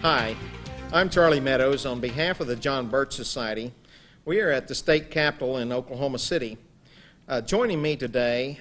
Hi, I'm Charlie Meadows. On behalf of the John Birch Society, we are at the state capitol in Oklahoma City. Joining me today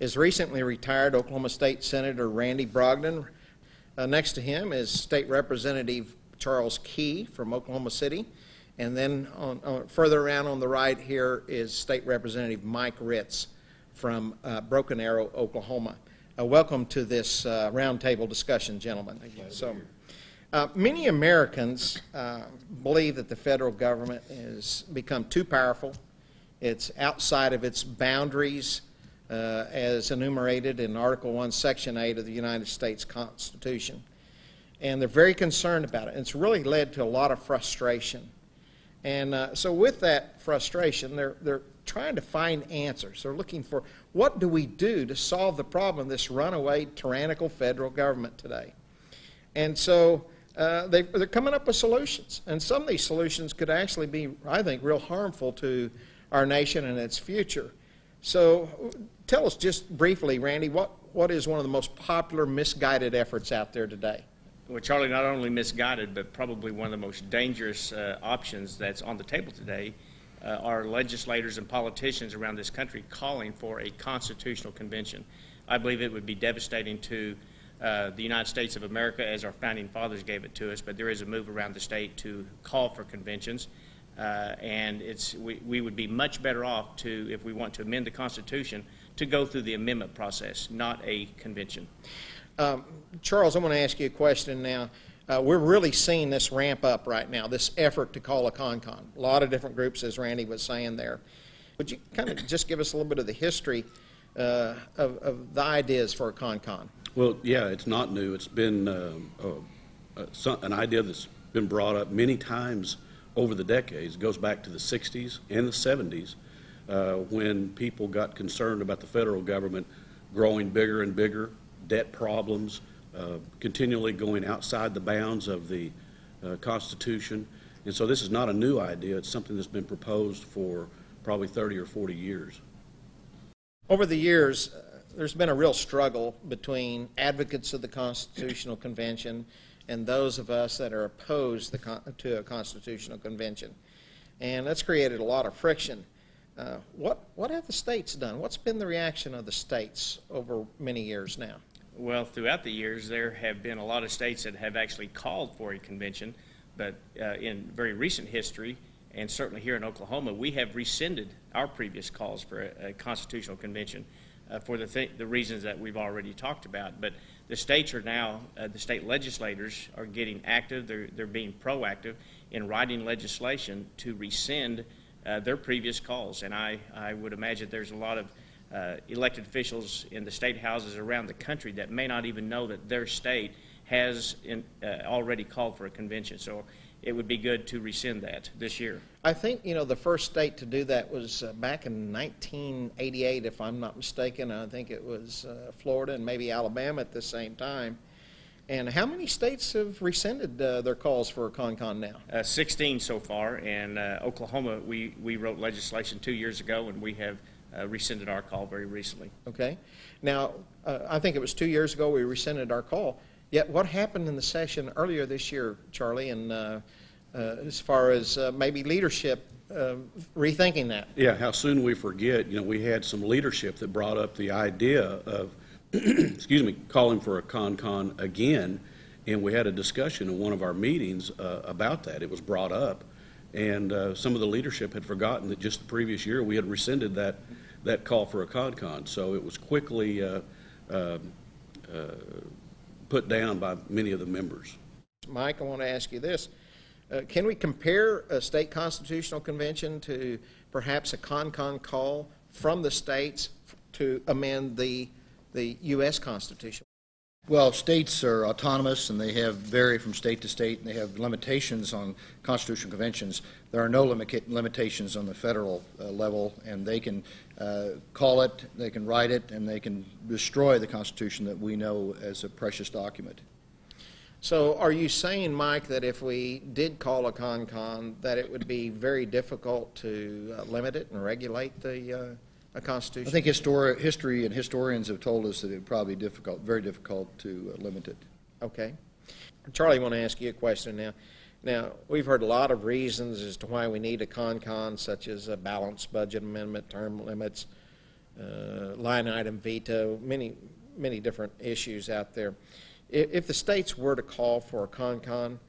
is recently retired Oklahoma State Senator Randy Brogdon. Next to him is State Representative Charles Key from Oklahoma City. And then further around on the right here is State Representative Mike Ritz from Broken Arrow, Oklahoma. Welcome to this roundtable discussion, gentlemen. Many Americans believe that the federal government has become too powerful. It's outside of its boundaries as enumerated in Article 1, Section 8 of the United States Constitution. And they're very concerned about it. And it's really led to a lot of frustration. And so with that frustration, they're trying to find answers. They're looking for, what do we do to solve the problem of this runaway, tyrannical federal government today? And so they're coming up with solutions. And some of these solutions could actually be, I think, real harmful to our nation and its future. So tell us just briefly, Randy, what is one of the most popular misguided efforts out there today? Well, Charlie, not only misguided, but probably one of the most dangerous options that's on the table today are legislators and politicians around this country calling for a constitutional convention. I believe it would be devastating to the United States of America as our founding fathers gave it to us, but there is a move around the state to call for conventions, and we would be much better off to, if we want to amend the Constitution, to go through the amendment process, not a convention. Charles, I'm going to ask you a question now. We're really seeing this ramp up right now, this effort to call a con-con. A lot of different groups, as Randy was saying there. Would you kind of just give us a little bit of the history of the ideas for a con-con? Well, yeah, it's not new. It's been an idea that's been brought up many times over the decades. It goes back to the 60s and the 70s when people got concerned about the federal government growing bigger and bigger, debt problems, continually going outside the bounds of the Constitution. And so this is not a new idea. It's something that's been proposed for probably 30 or 40 years. Over the years, there's been a real struggle between advocates of the Constitutional Convention and those of us that are opposed to a Constitutional Convention. And that's created a lot of friction. What have the states done? What's been the reaction of the states over many years now? Well, throughout the years, there have been a lot of states that have actually called for a convention, but in very recent history, and certainly here in Oklahoma, we have rescinded our previous calls for a constitutional convention for the reasons that we've already talked about. But the states are now, the state legislators are getting active. They're being proactive in writing legislation to rescind their previous calls. And I would imagine there's a lot of elected officials in the state houses around the country that may not even know that their state has already called for a convention. So it would be good to rescind that this year. I think, the first state to do that was back in 1988, if I'm not mistaken. I think it was Florida and maybe Alabama at the same time. And how many states have rescinded their calls for a con-con now? 16 so far, and Oklahoma, we wrote legislation 2 years ago, and we have rescinded our call very recently. Okay. Now, I think it was 2 years ago we rescinded our call. Yet what happened in the session earlier this year, Charlie, and as far as maybe leadership rethinking that? Yeah, how soon we forget. We had some leadership that brought up the idea of, excuse me, calling for a con-con again, and we had a discussion in one of our meetings about that. It was brought up, and some of the leadership had forgotten that just the previous year we had rescinded that call for a con-con. So it was quickly put down by many of the members. Mike, I want to ask you this. Can we compare a state constitutional convention to perhaps a con-con call from the states to amend the U.S. Constitution? Well, states are autonomous, and they vary from state to state, and they have limitations on constitutional conventions. There are no limitations on the federal level, and they can call it, they can write it, and they can destroy the Constitution that we know as a precious document. So are you saying, Mike, that if we did call a con-con, that it would be very difficult to limit it and regulate the Constitution? I think history and historians have told us that it would probably be very difficult to limit it. Okay. Charlie, I want to ask you a question now. Now, we've heard a lot of reasons as to why we need a con, such as a balanced budget amendment, term limits, line item veto, many different issues out there. If the states were to call for a con,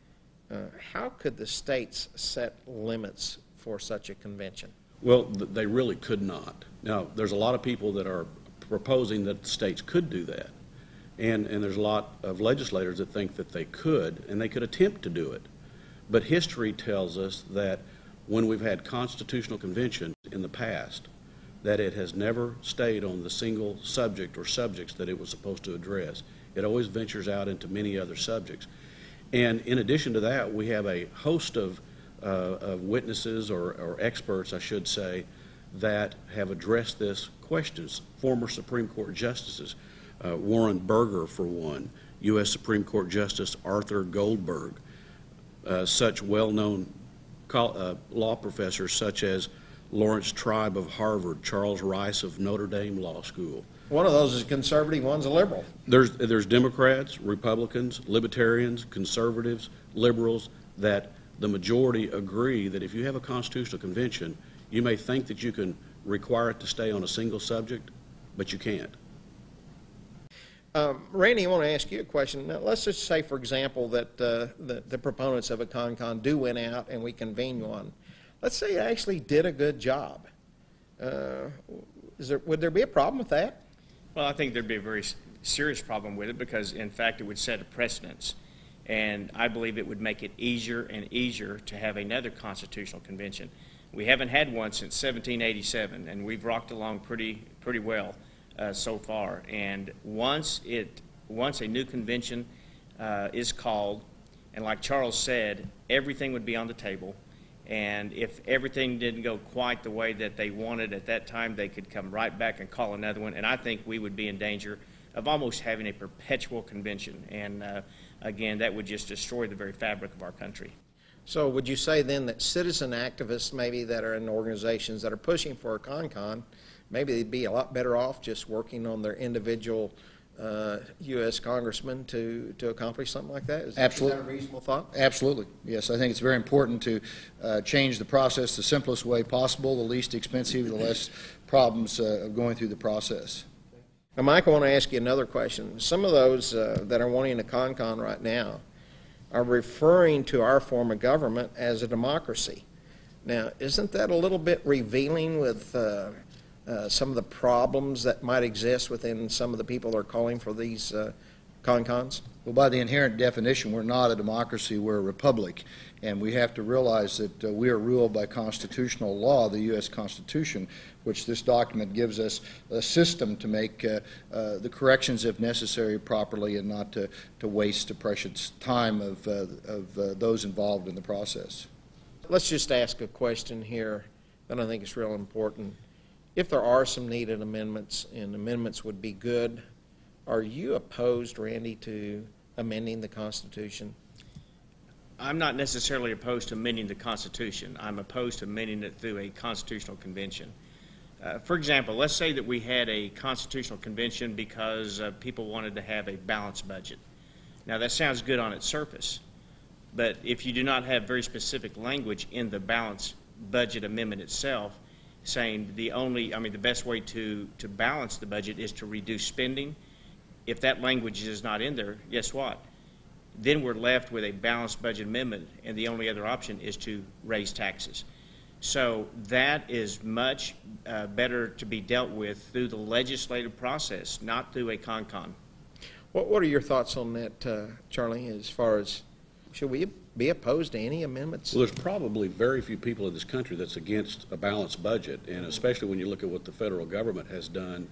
how could the states set limits for such a convention? Well, they really could not. Now, there's a lot of people that are proposing that the states could do that. And there's a lot of legislators that think that they could, and they could attempt to do it. But history tells us that when we've had constitutional conventions in the past, that it has never stayed on the single subject or subjects that it was supposed to address. It always ventures out into many other subjects. And in addition to that, we have a host of witnesses or experts, I should say, that have addressed this questions. Former Supreme Court justices, Warren Burger, for one, U.S. Supreme Court Justice Arthur Goldberg, such well-known law professors such as Lawrence Tribe of Harvard, Charles Rice of Notre Dame Law School. One of those is a conservative, one's a liberal. There's Democrats, Republicans, Libertarians, Conservatives, Liberals, that the majority agree that if you have a constitutional convention, you may think that you can require it to stay on a single subject, but you can't. Randy, I want to ask you a question. Now, let's just say, for example, that the proponents of a con do win out and we convene one. Let's say it actually did a good job. Would there be a problem with that? Well, I think there'd be a very serious problem with it because, in fact, it would set a precedence. And I believe it would make it easier and easier to have another constitutional convention. We haven't had one since 1787, and we've rocked along pretty well so far. And once a new convention is called, and like Charles said, everything would be on the table. And if everything didn't go quite the way that they wanted at that time, they could come right back and call another one. And I think we would be in danger of almost having a perpetual convention. And again, that would just destroy the very fabric of our country. So would you say then that citizen activists maybe that are in organizations that are pushing for a con, maybe they'd be a lot better off just working on their individual U.S. congressmen to accomplish something like that? Absolutely. Is that a reasonable thought? Absolutely. Yes, I think it's very important to change the process the simplest way possible, the least expensive, the less problems of going through the process. Now, Mike, I want to ask you another question. Some of those that are wanting a con right now are referring to our form of government as a democracy. Now, isn't that a little bit revealing with some of the problems that might exist within some of the people that are calling for these cons? Well, by the inherent definition, we're not a democracy, we're a republic. And we have to realize that we are ruled by constitutional law, the U.S. Constitution, which this document gives us a system to make the corrections, if necessary, properly and not to waste the precious time of those involved in the process. Let's just ask a question here that I think is real important. If there are some needed amendments, and amendments would be good, are you opposed, Randy, to amending the Constitution? I'm not necessarily opposed to amending the Constitution. I'm opposed to amending it through a constitutional convention. For example, let's say that we had a constitutional convention because people wanted to have a balanced budget. Now, that sounds good on its surface, but if you do not have very specific language in the balanced budget amendment itself, saying the best way to balance the budget is to reduce spending. If that language is not in there, guess what? Then we're left with a balanced budget amendment, and the only other option is to raise taxes. So that is much better to be dealt with through the legislative process, not through a con. What are your thoughts on that, Charlie, as far as should we be opposed to any amendments? Well, there's probably very few people in this country that's against a balanced budget, and especially when you look at what the federal government has done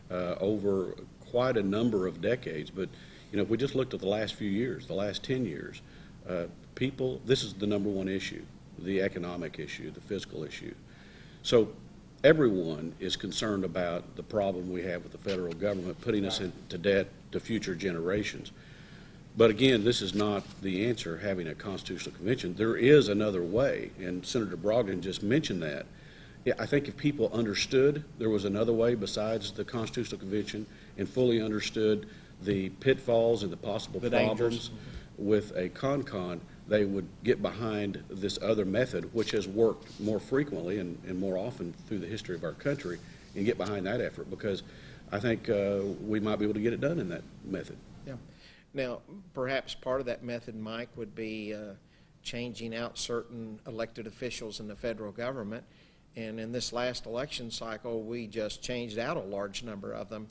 over quite a number of decades. But, you know, if we just looked at the last few years, the last 10 years, this is the number one issue, the economic issue, the fiscal issue. So everyone is concerned about the problem we have with the federal government putting us into debt to future generations. But again, this is not the answer, having a constitutional convention. There is another way, and Senator Brogdon just mentioned that. Yeah, I think if people understood there was another way besides the constitutional convention and fully understood the pitfalls and the possible The problems dangers. with a con-con, they would get behind this other method, which has worked more frequently and more often through the history of our country, and get behind that effort, because I think we might be able to get it done in that method. Yeah. Now, perhaps part of that method, Mike, would be changing out certain elected officials in the federal government. And in this last election cycle, we just changed out a large number of them.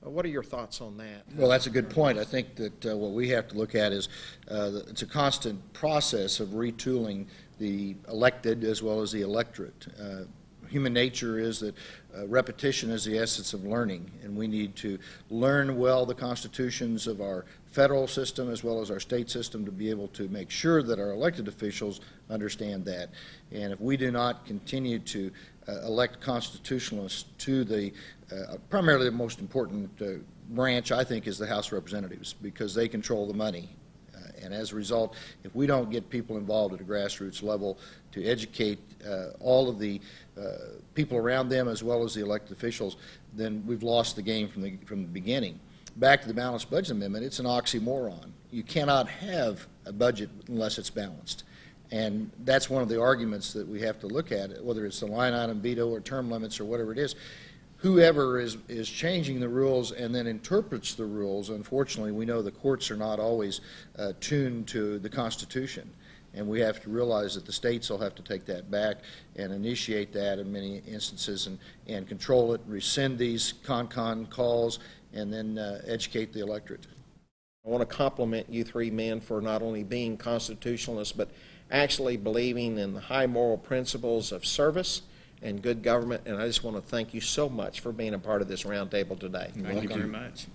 What are your thoughts on that? Well, that's a good point. I think that what we have to look at is it's a constant process of retooling the elected as well as the electorate. Human nature is that repetition is the essence of learning, and we need to learn well the constitutions of our federal system as well as our state system to be able to make sure that our elected officials understand that. And if we do not continue to elect constitutionalists to the primarily the most important branch, I think, is the House of Representatives, because they control the money. And as a result, if we don't get people involved at a grassroots level to educate all of the people around them as well as the elected officials, then we've lost the game from the beginning. Back to the balanced budget amendment, it's an oxymoron. You cannot have a budget unless it's balanced. And that's one of the arguments that we have to look at, whether it's the line item veto or term limits or whatever it is. Whoever is changing the rules and then interprets the rules, unfortunately, we know the courts are not always tuned to the Constitution. And we have to realize that the states will have to take that back and initiate that in many instances and control it, rescind these con-con calls, and then educate the electorate. I want to compliment you three men for not only being constitutionalists, but actually believing in the high moral principles of service and good government, and I just want to thank you so much for being a part of this roundtable today. Thank you very much.